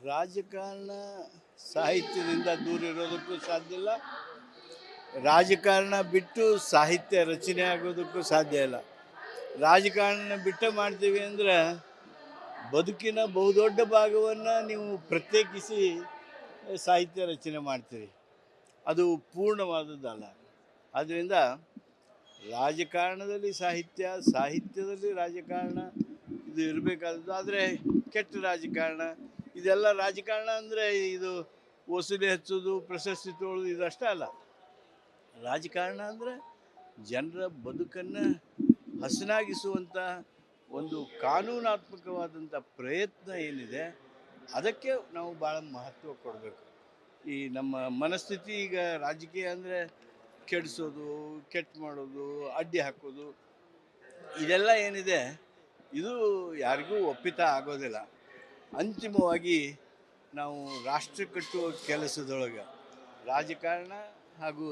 ರಾಜಕಾರಣ ಸಾಹಿತ್ಯದಿಂದ ದೂರ ಇರೋದಕ್ಕೂ ಸಾಧ್ಯ ಇಲ್ಲ. ರಾಜಕಾರಣ ಬಿಟ್ಟು ಸಾಹಿತ್ಯ ರಚನೆ ಆಗೋದಕ್ಕೂ ಸಾಧ್ಯ ಇಲ್ಲ. ರಾಜಕಾರಣ ಬಿಟ್ಟು ಮಾಡ್ತೀವಿ ಅಂದರೆ ಬದುಕಿನ ಬಹುದೊಡ್ಡ ಭಾಗವನ್ನು ನೀವು ಪ್ರತ್ಯೇಕಿಸಿ ಸಾಹಿತ್ಯ ರಚನೆ ಮಾಡ್ತೀರಿ. ಅದು ಪೂರ್ಣವಾದದ್ದಲ್ಲ. ಆದ್ದರಿಂದ ರಾಜಕಾರಣದಲ್ಲಿ ಸಾಹಿತ್ಯ, ಸಾಹಿತ್ಯದಲ್ಲಿ ರಾಜಕಾರಣ ಇದು ಇರಬೇಕಾದದ್ದು. ಆದರೆ ಕೆಟ್ಟ ರಾಜಕಾರಣ, ಇದೆಲ್ಲ ರಾಜಕಾರಣ ಅಂದರೆ ಇದು ವಸೂಲಿ ಹಚ್ಚೋದು, ಪ್ರಶಸ್ತಿ ತೊಗೊಳ್ಳೋದು ಇದಷ್ಟೇ ಅಲ್ಲ. ರಾಜಕಾರಣ ಅಂದರೆ ಜನರ ಬದುಕನ್ನು ಹಸನಾಗಿಸುವಂಥ ಒಂದು ಕಾನೂನಾತ್ಮಕವಾದಂಥ ಪ್ರಯತ್ನ ಏನಿದೆ ಅದಕ್ಕೆ ನಾವು ಭಾಳ ಮಹತ್ವ ಕೊಡಬೇಕು. ಈ ನಮ್ಮ ಮನಸ್ಥಿತಿ ಈಗ ರಾಜಕೀಯ ಅಂದರೆ ಕೆಡಿಸೋದು, ಕೆಟ್ಟ ಮಾಡೋದು, ಅಡ್ಡಿ ಹಾಕೋದು, ಇದೆಲ್ಲ ಏನಿದೆ ಇದು ಯಾರಿಗೂ ಒಪ್ಪಿತ ಆಗೋದಿಲ್ಲ. ಅಂತಿಮವಾಗಿ ನಾವು ರಾಷ್ಟ್ರ ಕಟ್ಟುವ ಕೆಲಸದೊಳಗೆ ರಾಜಕಾರಣ ಹಾಗೂ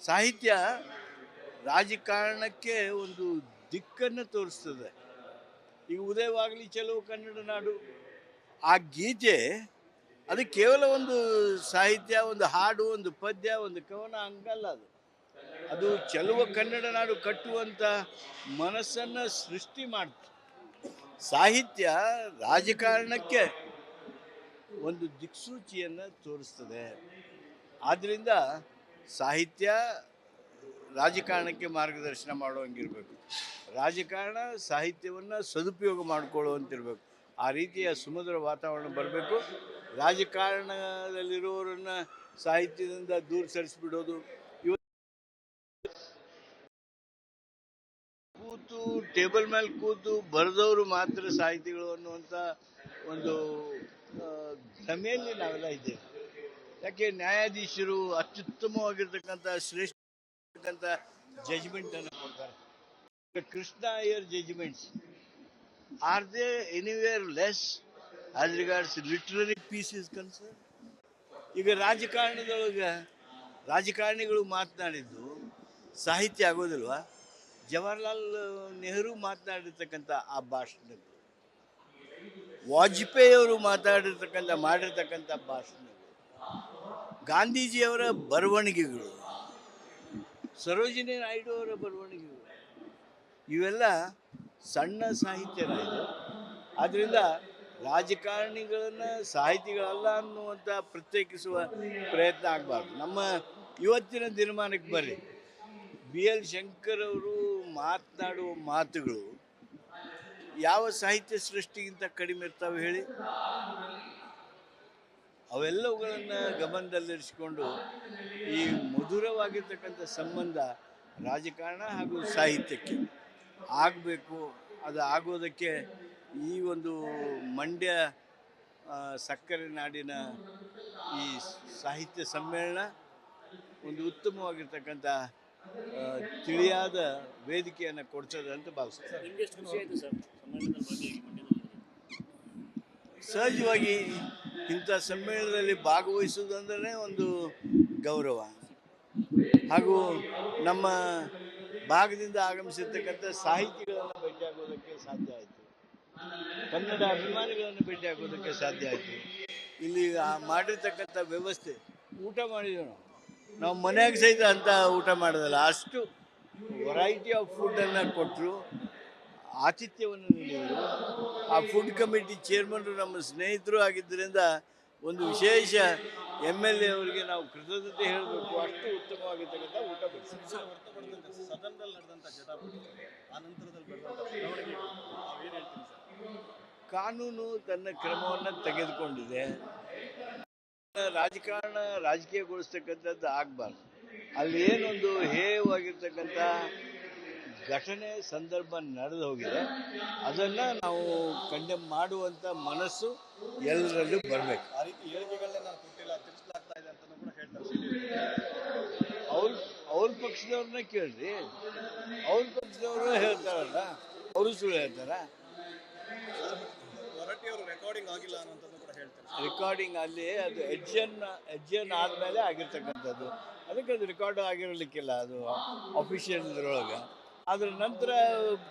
ಸಾಹಿತ್ಯ ರಾಜಕಾರಣಕ್ಕೆ ಒಂದು ದಿಕ್ಕನ್ನು ತೋರಿಸ್ತದೆ. ಈಗ ಉದಯವಾಗಲಿ ಚೆಲುವು ಕನ್ನಡ ನಾಡು, ಆ ಗೀತೆ ಅದು ಕೇವಲ ಒಂದು ಸಾಹಿತ್ಯ, ಒಂದು ಹಾಡು, ಒಂದು ಪದ್ಯ, ಒಂದು ಕವನ ಹಂಗಲ್ಲ. ಅದು ಚೆಲುವ ಕನ್ನಡ ನಾಡು ಕಟ್ಟುವಂಥ ಮನಸ್ಸನ್ನು ಸೃಷ್ಟಿ ಮಾಡ್ತದೆ. ಸಾಹಿತ್ಯ ರಾಜಕಾರಣಕ್ಕೆ ಒಂದು ದಿಕ್ಸೂಚಿಯನ್ನು ತೋರಿಸ್ತದೆ. ಆದ್ದರಿಂದ ಸಾಹಿತ್ಯ ರಾಜಕಾರಣಕ್ಕೆ ಮಾರ್ಗದರ್ಶನ ಮಾಡುವಂಗಿರಬೇಕು. ರಾಜಕಾರಣ ಸಾಹಿತ್ಯವನ್ನು ಸದುಪಯೋಗ ಮಾಡಿಕೊಳ್ಳುವಂತಿರಬೇಕು. ಆ ರೀತಿಯ ಸುಮಧುರ ವಾತಾವರಣ ಬರಬೇಕು. ರಾಜಕಾರಣದಲ್ಲಿರುವವರನ್ನು ಸಾಹಿತ್ಯದಿಂದ ದೂರ ಸರಿಸಿಬಿಡೋದು, ಕೂತು ಟೇಬಲ್ ಮೇಲೆ ಕೂತು ಬರೆದವರು ಮಾತ್ರ ಸಾಹಿತಿಗಳು ಅನ್ನುವಂಥ ಒಂದು ಭ್ರಮೆಯಲ್ಲಿ ನಾವೆಲ್ಲ ಇದ್ದೇವೆ. ಯಾಕೆ ನ್ಯಾಯಾಧೀಶರು ಅತ್ಯುತ್ತಮವಾಗಿರ್ತಕ್ಕಂಥ ಶ್ರೇಷ್ಠ ಜಜ್ಮೆಂಟನ್ನು ಕೊಡ್ತಾರೆ. Krishna Iyer judgments are they anywhere less as regards literary piece is concern? ಈಗ ರಾಜಕಾರಣಿಗಳು ಮಾತನಾಡಿದ್ದು ಸಾಹಿತ್ಯ ಆಗೋದಿಲ್ವಾ? ಜವಾಹರ್ಲಾಲ್ ನೆಹರು ಮಾತನಾಡಿರ್ತಕ್ಕಂಥ ಆ ಭಾಷಣಗಳು, ವಾಜಪೇಯಿಯವರು ಮಾಡಿರ್ತಕ್ಕಂಥ ಭಾಷಣಗಳು, ಗಾಂಧೀಜಿಯವರ ಬರವಣಿಗೆಗಳು, ಸರೋಜಿನಿ ನಾಯ್ಡು ಅವರ ಬರವಣಿಗೆಗಳು, ಇವೆಲ್ಲ ಸಣ್ಣ ಸಾಹಿತ್ಯನ ಇದು. ಆದ್ದರಿಂದ ರಾಜಕಾರಣಿಗಳನ್ನು ಸಾಹಿತಿಗಳಲ್ಲ ಅನ್ನುವಂಥ ಪ್ರತ್ಯೇಕಿಸುವ ಪ್ರಯತ್ನ ಆಗಬಾರ್ದು. ನಮ್ಮ ಇವತ್ತಿನ ದಿನಮಾನಕ್ಕೆ ಬರ್ರಿ, BL ಶಂಕರ್ ಅವರು ಮಾತನಾಡುವ ಮಾತುಗಳು ಯಾವ ಸಾಹಿತ್ಯ ಸೃಷ್ಟಿಗಿಂತ ಕಡಿಮೆ ಇರ್ತಾವೆ ಹೇಳಿ? ಅವೆಲ್ಲವುಗಳನ್ನು ಗಮನದಲ್ಲಿರಿಸಿಕೊಂಡು ಈ ಮಧುರವಾಗಿರ್ತಕ್ಕಂಥ ಸಂಬಂಧ ರಾಜಕಾರಣ ಹಾಗೂ ಸಾಹಿತ್ಯಕ್ಕೆ ಆಗಬೇಕು. ಅದು ಆಗೋದಕ್ಕೆ ಈ ಒಂದು ಮಂಡ್ಯ ಸಕ್ಕರೆ ನಾಡಿನ ಈ ಸಾಹಿತ್ಯ ಸಮ್ಮೇಳನ ಒಂದು ಉತ್ತಮವಾಗಿರ್ತಕ್ಕಂಥ ತಿಳಿಯಾದ ವೇದಿಕೆಯನ್ನು ಕೊಡ್ತದೆ ಅಂತ ಭಾವಿಸ್ತಾರೆ. ಸಹಜವಾಗಿ ಇಂಥ ಸಮ್ಮೇಳನದಲ್ಲಿ ಭಾಗವಹಿಸುವುದಂದ್ರೆ ಒಂದು ಗೌರವ. ಹಾಗೂ ನಮ್ಮ ಭಾಗದಿಂದ ಆಗಮಿಸಿರ್ತಕ್ಕಂಥ ಸಾಹಿತಿಗಳನ್ನು ಭೇಟಿಯಾಗೋದಕ್ಕೆ ಸಾಧ್ಯ ಆಯಿತು, ಕನ್ನಡ ಅಭಿಮಾನಿಗಳನ್ನು ಭೇಟಿಯಾಗೋದಕ್ಕೆ ಸಾಧ್ಯ ಆಯಿತು. ಇಲ್ಲಿ ಮಾಡಿರ್ತಕ್ಕಂಥ ವ್ಯವಸ್ಥೆ, ಊಟ ಮಾಡಿದೆವು ನಾವು ಮನೆಯಾಗ ಸಹಿತ ಅಂತ ಊಟ ಮಾಡೋದಲ್ಲ, ಅಷ್ಟು ವೆರೈಟಿ ಆಫ್ ಫುಡ್ಡನ್ನು ಕೊಟ್ಟರು, ಆತಿಥ್ಯವನ್ನು ನೀಡಿದರು. ಆ ಫುಡ್ ಕಮಿಟಿ ಚೇರ್ಮನ್ರು ನಮ್ಮ ಸ್ನೇಹಿತರು ಆಗಿದ್ದರಿಂದ ಒಂದು ವಿಶೇಷ MLA ಅವರಿಗೆ ನಾವು ಕೃತಜ್ಞತೆ ಹೇಳಬೇಕು. ಅಷ್ಟು ಉತ್ತಮವಾಗಿರ್ತಕ್ಕಂಥ ಊಟ ಬಡಿಸಿದ್ರು. ಸದನದಲ್ಲಿ ನಡೆದಂಥ ಕಾನೂನು ತನ್ನ ಕ್ರಮವನ್ನು ತೆಗೆದುಕೊಂಡಿದೆ. ರಾಜಕೀಯಗೊಳಿಸ್ತಕ್ಕಂಥದ್ದು ಆಗಬಾರ್ದು. ಅಲ್ಲಿ ಏನೊಂದು ಹೇಯವಾಗಿರ್ತಕ್ಕಂಥ ಘಟನೆ ಸಂದರ್ಭ ನಡೆದು ಹೋಗಿದೆ, ಅದನ್ನು ನಾವು ಕಂಡೆಮ್ ಮಾಡುವಂಥ ಮನಸ್ಸು ಎಲ್ಲರಲ್ಲೂ ಬರಬೇಕು. ಆ ರೀತಿ ಹೇಳಿಕೆಗಳನ್ನೇ ನಾನು ಕೊಟ್ಟಿಲ್ಲ, ತಿಳಿಸಲಾಗ್ತಾ ಇದೆ ಅಂತ ಕೂಡ ಹೇಳ್ತಾರೆ. ಅವ್ರ ಪಕ್ಷದವ್ರನ್ನ ಕೇಳ್ರಿ, ಅವ್ರ ಪಕ್ಷದವರು ಹೇಳ್ತಾರಲ್ಲ, ಅವರು ಸುಳ್ಳು ಹೇಳ್ತಾರ? ಹೊರಟಿಯವರು ರೆಕಾರ್ಡಿಂಗ್ ಆಗಿಲ್ಲ ಅನ್ನೋಂಥದ್ದು ಕೂಡ ಹೇಳ್ತಾರೆ. ರೆಕಾರ್ಡಿಂಗ್ ಅಲ್ಲಿ ಅದು ಎಡ್ಜನ್ ಆದಮೇಲೆ ಆಗಿರ್ತಕ್ಕಂಥದ್ದು, ಅದಕ್ಕೆ ಅದು ರೆಕಾರ್ಡ್ ಆಗಿರಲಿಕ್ಕಿಲ್ಲ, ಅದು ಅಫಿಷಿಯಲ್ ಇದರೊಳಗೆ. ಅದರ ನಂತರ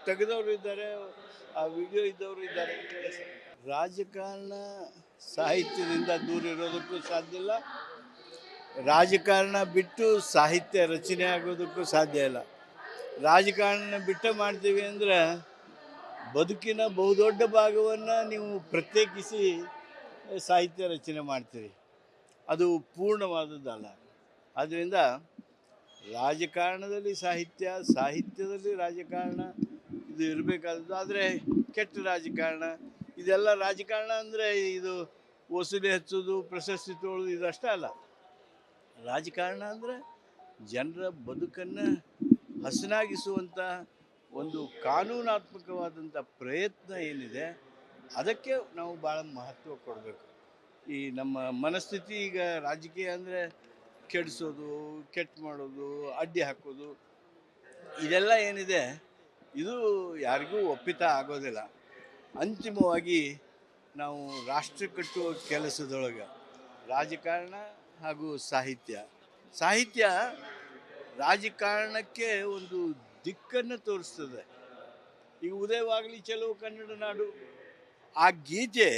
ತೆಗೆದವರು ಇದ್ದಾರೆ, ಆ ವಿಡಿಯೋ ಇದ್ದವರು ಇದ್ದಾರೆ. ರಾಜಕಾರಣ ಸಾಹಿತ್ಯದಿಂದ ದೂರ ಇರೋದಕ್ಕೂ ಸಾಧ್ಯ ಇಲ್ಲ, ರಾಜಕಾರಣ ಬಿಟ್ಟು ಸಾಹಿತ್ಯ ರಚನೆ ಆಗೋದಕ್ಕೂ ಸಾಧ್ಯ ಇಲ್ಲ. ರಾಜಕಾರಣ ಬಿಟ್ಟು ಮಾಡ್ತೀವಿ ಅಂದರೆ ಬದುಕಿನ ಬಹುದೊಡ್ಡ ಭಾಗವನ್ನು ನೀವು ಪ್ರತ್ಯೇಕಿಸಿ ಸಾಹಿತ್ಯ ರಚನೆ ಮಾಡ್ತೀರಿ, ಅದು ಪೂರ್ಣವಾದದ್ದಲ್ಲ. ಆದ್ದರಿಂದ ರಾಜಕಾರಣದಲ್ಲಿ ಸಾಹಿತ್ಯ, ಸಾಹಿತ್ಯದಲ್ಲಿ ರಾಜಕಾರಣ ಇದು ಇರಬೇಕಾದದ್ದು. ಆದರೆ ಕೆಟ್ಟ ರಾಜಕಾರಣ, ಇದೆಲ್ಲ ರಾಜಕಾರಣ ಅಂದರೆ ಇದು ವಸೂಲಿ ಹಚ್ಚೋದು, ಪ್ರಶಸ್ತಿ ತೊಗೊಳ್ಳೋದು ಇದಷ್ಟೇ ಅಲ್ಲ. ರಾಜಕಾರಣ ಅಂದರೆ ಜನರ ಬದುಕನ್ನು ಹಸನಾಗಿಸುವಂಥ ಒಂದು ಕಾನೂನಾತ್ಮಕವಾದಂಥ ಪ್ರಯತ್ನ ಏನಿದೆ ಅದಕ್ಕೆ ನಾವು ಭಾಳ ಮಹತ್ವ ಕೊಡಬೇಕು. ಈ ನಮ್ಮ ಮನಸ್ಥಿತಿ ಈಗ ರಾಜಕೀಯ ಅಂದರೆ ಕೆಡಿಸೋದು, ಕೆಟ್ಟ ಮಾಡೋದು, ಅಡ್ಡಿ ಹಾಕೋದು, ಇದೆಲ್ಲ ಏನಿದೆ ಇದು ಯಾರಿಗೂ ಒಪ್ಪಿತ ಆಗೋದಿಲ್ಲ. ಅಂತಿಮವಾಗಿ ನಾವು ರಾಷ್ಟ್ರ ಕಟ್ಟುವ ಕೆಲಸದೊಳಗೆ ರಾಜಕಾರಣ ಹಾಗೂ ಸಾಹಿತ್ಯ ರಾಜಕಾರಣಕ್ಕೆ ಒಂದು ದಿಕ್ಕನ್ನು ತೋರಿಸ್ತದೆ. ಈಗ ಉದಯವಾಗಲಿ ಚಲೋ ಕನ್ನಡ ನಾಡು, ಆ ಗೀತೆ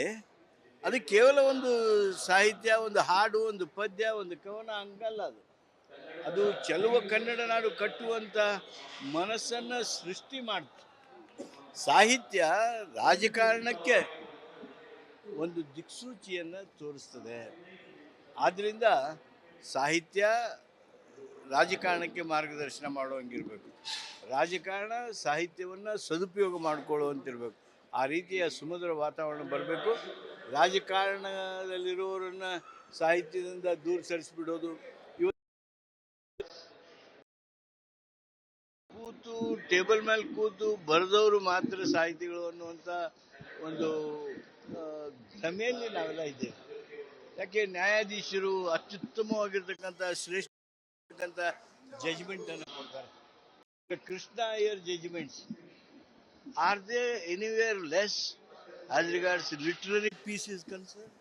ಅದು ಕೇವಲ ಒಂದು ಸಾಹಿತ್ಯ, ಒಂದು ಹಾಡು, ಒಂದು ಪದ್ಯ, ಒಂದು ಕವನ ಹಂಗಲ್ಲ. ಅದು ಚಲುವ ಕನ್ನಡ ನಾಡು ಕಟ್ಟುವಂಥ ಮನಸ್ಸನ್ನು ಸೃಷ್ಟಿ ಮಾಡ್ತದೆ. ಸಾಹಿತ್ಯ ರಾಜಕಾರಣಕ್ಕೆ ಒಂದು ದಿಕ್ಸೂಚಿಯನ್ನು ತೋರಿಸ್ತದೆ. ಆದ್ದರಿಂದ ಸಾಹಿತ್ಯ ರಾಜಕಾರಣಕ್ಕೆ ಮಾರ್ಗದರ್ಶನ ಮಾಡುವಂಗಿರಬೇಕು, ರಾಜಕಾರಣ ಸಾಹಿತ್ಯವನ್ನು ಸದುಪಯೋಗ ಮಾಡಿಕೊಳ್ಳುವಂತಿರಬೇಕು. ಆ ರೀತಿಯ ಸುಮಧುರ ವಾತಾವರಣ ಬರಬೇಕು. ರಾಜಕಾರಣದಲ್ಲಿರೋರನ್ನ ಸಾಹಿತ್ಯದಿಂದ ದೂರ ಸರಿಸಿಬಿಡೋದು, ಕೂತು ಟೇಬಲ್ ಮೇಲೆ ಕೂತು ಬರೆದವರು ಮಾತ್ರ ಸಾಹಿತಿಗಳು ಅನ್ನುವಂಥ ಒಂದು ಭ್ರಮೆಯಲ್ಲಿ ನಾವೆಲ್ಲ ಇದ್ದೇವೆ. ಯಾಕೆ ನ್ಯಾಯಾಧೀಶರು ಅತ್ಯುತ್ತಮವಾಗಿರ್ತಕ್ಕಂಥ ಶ್ರೇಷ್ಠ ಜಜ್ಮೆಂಟ್ ಅನ್ನು ಕೊಡ್ತಾರೆ. Krishna Iyer judgments are they anywhere less as regards literary piece is concern?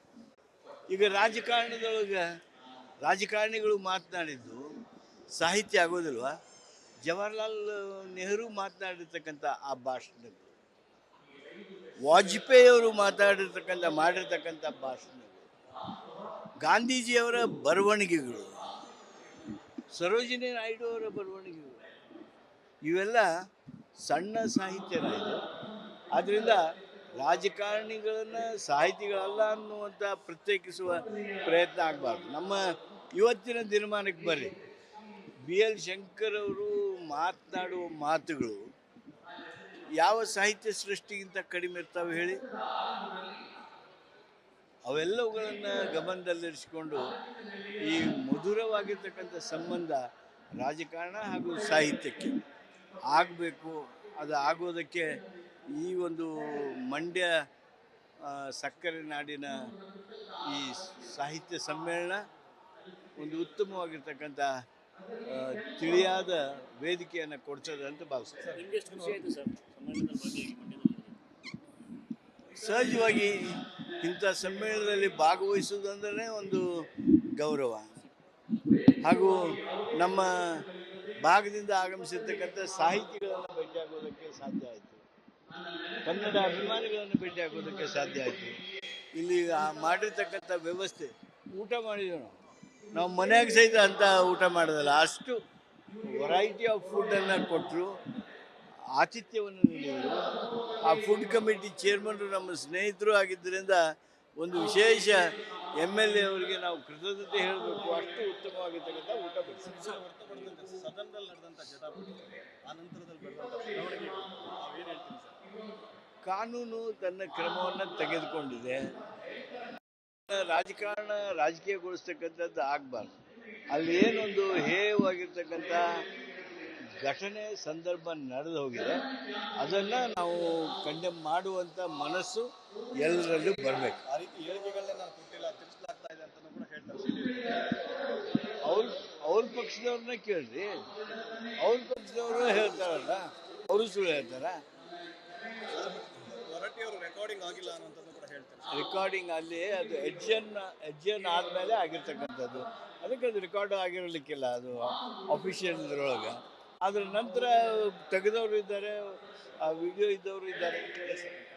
ಈಗ ರಾಜಕಾರಣದೊಳಗೆ ರಾಜಕಾರಣಿಗಳು ಮಾತನಾಡಿದ್ದು ಸಾಹಿತ್ಯ ಆಗೋದಿಲ್ವಾ? ಜವಾಹರ್ಲಾಲ್ ನೆಹರು ಮಾತನಾಡಿರ್ತಕ್ಕಂಥ ಆ ಭಾಷಣಗಳು, ವಾಜಪೇಯಿಯವರು ಮಾಡಿರ್ತಕ್ಕಂಥ ಭಾಷಣಗಳು, ಗಾಂಧೀಜಿಯವರ ಬರವಣಿಗೆಗಳು, ಸರೋಜಿನಿ ನಾಯ್ಡು ಅವರ ಬರವಣಿಗೆಗಳು, ಇವೆಲ್ಲ ಸಣ್ಣ ಸಾಹಿತ್ಯನ ಇದು. ಆದ್ದರಿಂದ ರಾಜಕಾರಣಿಗಳನ್ನು ಸಾಹಿತಿಗಳಲ್ಲ ಅನ್ನುವಂಥ ಪ್ರತ್ಯೇಕಿಸುವ ಪ್ರಯತ್ನ ಆಗಬಾರ್ದು. ನಮ್ಮ ಇವತ್ತಿನ ದಿನಮಾನಕ್ಕೆ ಬರ್ರಿ, BL ಶಂಕರ್ ಅವರು ಮಾತನಾಡುವ ಮಾತುಗಳು ಯಾವ ಸಾಹಿತ್ಯ ಸೃಷ್ಟಿಗಿಂತ ಕಡಿಮೆ ಇರ್ತಾವೆ ಹೇಳಿ? ಅವೆಲ್ಲವುಗಳನ್ನು ಗಮನದಲ್ಲಿರಿಸಿಕೊಂಡು ಈ ಮಧುರವಾಗಿರ್ತಕ್ಕಂಥ ಸಂಬಂಧ ರಾಜಕಾರಣ ಹಾಗೂ ಸಾಹಿತ್ಯಕ್ಕೆ ಆಗಬೇಕು. ಅದು ಆಗೋದಕ್ಕೆ ಈ ಒಂದು ಮಂಡ್ಯ ಸಕ್ಕರೆ ನಾಡಿನ ಈ ಸಾಹಿತ್ಯ ಸಮ್ಮೇಳನ ಒಂದು ಉತ್ತಮವಾಗಿರ್ತಕ್ಕಂಥ ತಿಳಿಯಾದ ವೇದಿಕೆಯನ್ನು ಕೊಡ್ತದೆ ಅಂತ ಭಾವಿಸ್ತಾರೆ. ಸಹಜವಾಗಿ ಇಂಥ ಸಮ್ಮೇಳನದಲ್ಲಿ ಭಾಗವಹಿಸುವುದಂದ್ರೆ ಒಂದು ಗೌರವ. ಹಾಗೂ ನಮ್ಮ ಭಾಗದಿಂದ ಆಗಮಿಸಿರ್ತಕ್ಕಂಥ ಸಾಹಿತಿಗಳನ್ನು ಭೇಟಿಯಾಗೋದಕ್ಕೆ ಸಾಧ್ಯ ಆಯಿತು, ಕನ್ನಡ ಅಭಿಮಾನಿಗಳನ್ನು ಭೇಟಿಯಾಗೋದಕ್ಕೆ ಸಾಧ್ಯ ಆಯಿತು. ಇಲ್ಲಿ ಮಾಡಿರ್ತಕ್ಕಂಥ ವ್ಯವಸ್ಥೆ, ಊಟ ಮಾಡಿದೆವು ನಾವು ಮನೆಯಾಗ ಸಹಿತ ಅಂತ ಊಟ ಮಾಡೋದಲ್ಲ, ಅಷ್ಟು ವೆರೈಟಿ ಆಫ್ ಫುಡ್ಡನ್ನು ಕೊಟ್ಟರು, ಆತಿಥ್ಯವನ್ನು ನೀಡಿದರು. ಆ ಫುಡ್ ಕಮಿಟಿ ಚೇರ್ಮನ್ರು ನಮ್ಮ ಸ್ನೇಹಿತರು ಆಗಿದ್ದರಿಂದ ಒಂದು ವಿಶೇಷ MLA ಅವರಿಗೆ ನಾವು ಕೃತಜ್ಞತೆ ಹೇಳಬೇಕು. ಅಷ್ಟು ಉತ್ತಮವಾಗಿರ್ತಕ್ಕಂಥ ಊಟ ಸದನದಲ್ಲಿ ನಡೆದಂಥ ಜಟಾಪಟಿ, ಆ ನಂತರದಲ್ಲಿ ಕಾನೂನು ತನ್ನ ಕ್ರಮವನ್ನು ತೆಗೆದುಕೊಂಡಿದೆ. ರಾಜಕಾರಣ ರಾಜಕೀಯಗೊಳಿಸ್ತಕ್ಕಂಥದ್ದು ಆಗಬಾರ್ದು. ಅಲ್ಲಿ ಏನೊಂದು ಹೇಯವಾಗಿರ್ತಕ್ಕಂಥ ಘಟನೆ ಸಂದರ್ಭ ನಡೆದು ಹೋಗಿದೆ, ಅದನ್ನು ನಾವು ಕಂಡೆಮ್ ಮಾಡುವಂಥ ಮನಸ್ಸು ಎಲ್ಲರಲ್ಲೂ ಬರಬೇಕು. ಆ ರೀತಿ ಹೇಳಿಕೆಗಳನ್ನೇ ನಾನು ಕೊಟ್ಟಿಲ್ಲ, ತಿಳಿಸಲಾಗ್ತಾ ಇದೆ ಅಂತ ಕೂಡ ಹೇಳ್ತಾರೆ. ಅವ್ರ ಪಕ್ಷದವ್ರನ್ನ ಕೇಳ್ರಿ, ಅವ್ರ ಪಕ್ಷದವರು ಹೇಳ್ತಾರಲ್ಲ, ಅವರು ಸುಳ್ಳು ಹೇಳ್ತಾರ? ರೆಕಾರ್ಡಿಂಗ್ ಆಗಿಲ್ಲ ಅನ್ನೋಂಥದ್ದು ಕೂಡ ಹೇಳ್ತಾರೆ. ರೆಕಾರ್ಡಿಂಗ್ ಅಲ್ಲಿ ಅದು ಎಡ್ಜನ್ ಆದಮೇಲೆ ಆಗಿರ್ತಕ್ಕಂಥದ್ದು, ಅದಕ್ಕೆ ಅದು ರೆಕಾರ್ಡ್ ಆಗಿರಲಿಕ್ಕಿಲ್ಲ, ಅದು ಅಫಿಷಿಯಲ್ ಇದ್ರೊಳಗೆ. ಅದ್ರ ನಂತರ ತೆಗೆದವರು ಇದ್ದಾರೆ, ಆ ವಿಡಿಯೋ ಇದ್ದವರು ಇದ್ದಾರೆ.